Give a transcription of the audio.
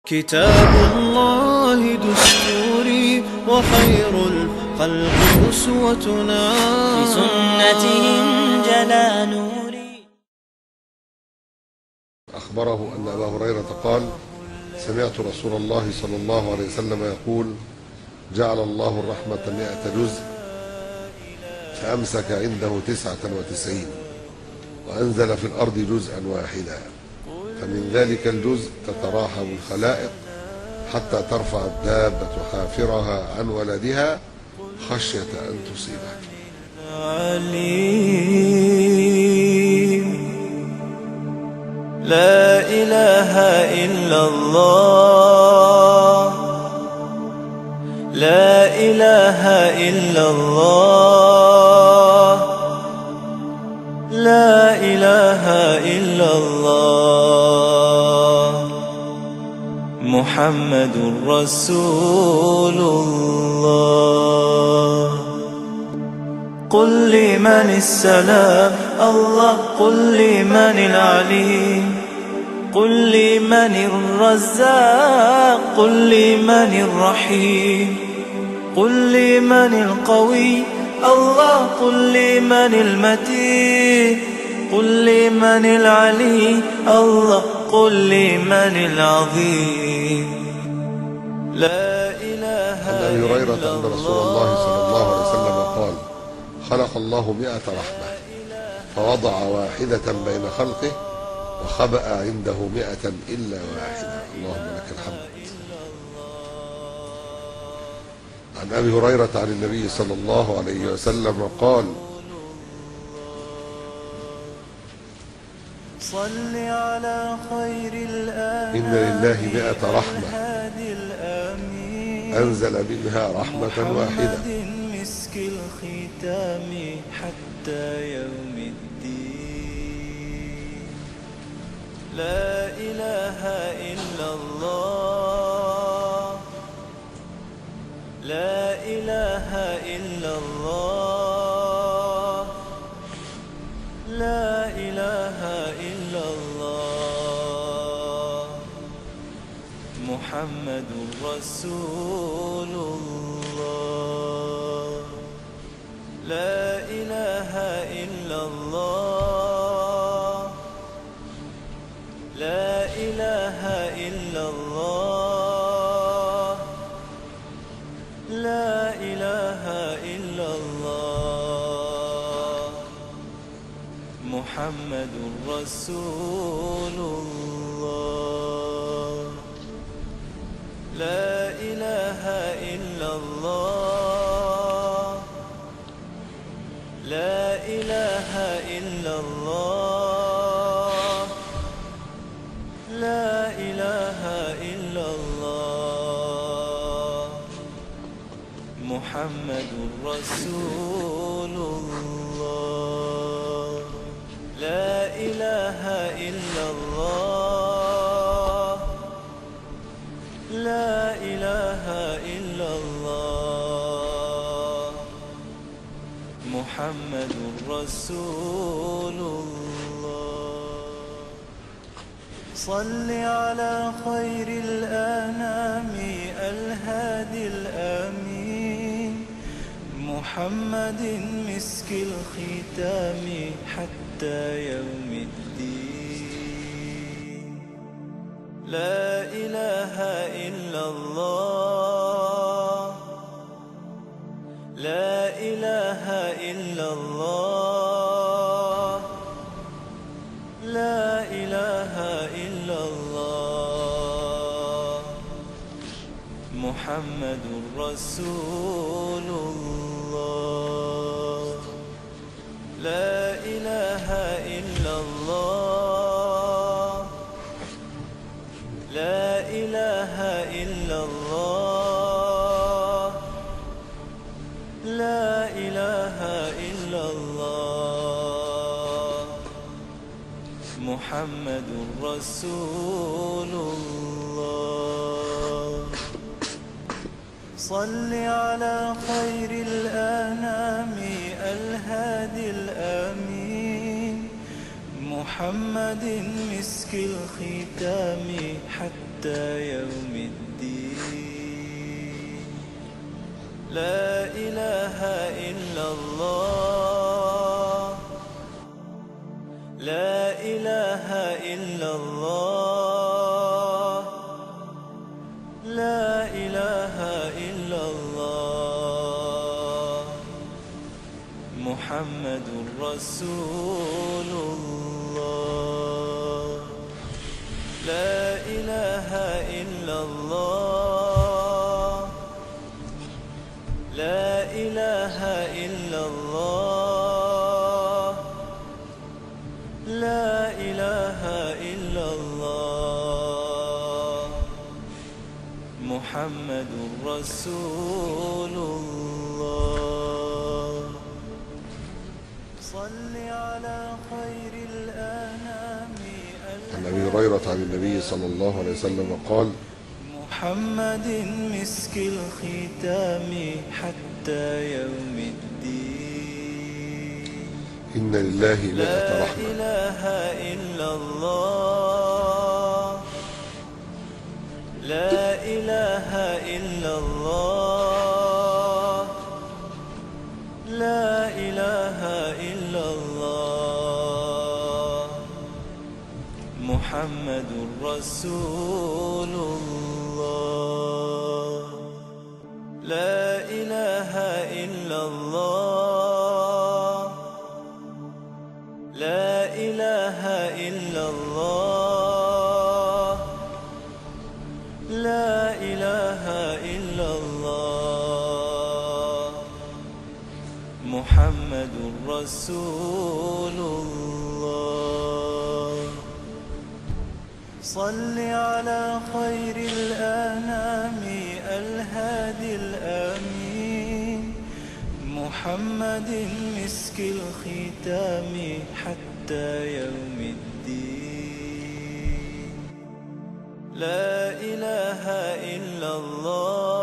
كتاب الله دستوري وخير الخلق أسوتنا، بسنته انجلى نوري. أخبره أن أبا هريرة قال: سمعت رسول الله صلى الله عليه وسلم يقول: جعل الله الرحمة 100 جزء فأمسك عنده 99 وأنزل في الأرض جزءا واحدا، فمن ذلك الجزء تتراحم الخلائق حتى ترفع الدابة حافرها عن ولدها خشية أن تصيبه. لا إله إلا الله، لا إله إلا الله، لا إله إلا الله، محمد رسول الله. قل لمن السلام الله، قل لمن العليم، قل لمن الرزاق، قل لمن الرحيم، قل لمن القوي الله، قل لمن المتين، قل لمن العلي الله، قل لمن العظيم. لا إله عن أبي هريرة أن رسول الله صلى الله عليه وسلم قال: خلق الله 100 رحمة فوضع واحدة بين خلقه وخبأ عنده 100 إلا واحدة. اللهم لك الحمد. عن أبي هريرة عن النبي صلى الله عليه وسلم قال: صل على خير الآن إن لله 100 رحمة أنزل منها رحمة واحدة مسك الختام حتى يوم الدين. لا إله إلا الله، لا إله إلا الله، لا إله إلا الله، محمد رسول الله. لا إله إلا الله، لا إله إلا الله، لا إله إلا الله، محمد رسول الله. لا إله إلا الله، لا إله إلا الله، لا إله إلا الله، محمد رسول الله. لا إله إلا الله، لا إله إلا الله، محمد رسول الله. صل على خير الأنام الهادي الآمين، محمد مسك الختام حتى يوم الدين. لا إله إلا الله، لا إله إلا الله، لا إله إلا الله، محمد رسول الله. لا إله إلا الله، لا إله إلا الله، لا إله إلا الله، محمد رسول الله. صل على خير الأنام الهادي الآمين، محمد مسك الختام حتى حتى يوم الدين. لا إله إلا الله، لا إله إلا الله، لا إله إلا الله، محمد رسول الله. لا إله إلا الله، لا إله إلا الله، لا إله إلا الله، محمد رسول الله. صل على خير الأنام عن ابي هريره عن النبي صلى الله عليه وسلم قال: محمد مسك الختام حتى يوم الدين. إن لله مائة لا رحمة إله إلا الله، لا إله إلا الله، لا إله إلا الله، محمد رسول الله. لا إله إلا الله، لا إله إلا الله، لا إله إلا الله، محمد رسول الله. صل على خير الأنام الهادي الأمين، محمد مسك الختام حتى يوم الدين. لا إله إلا الله،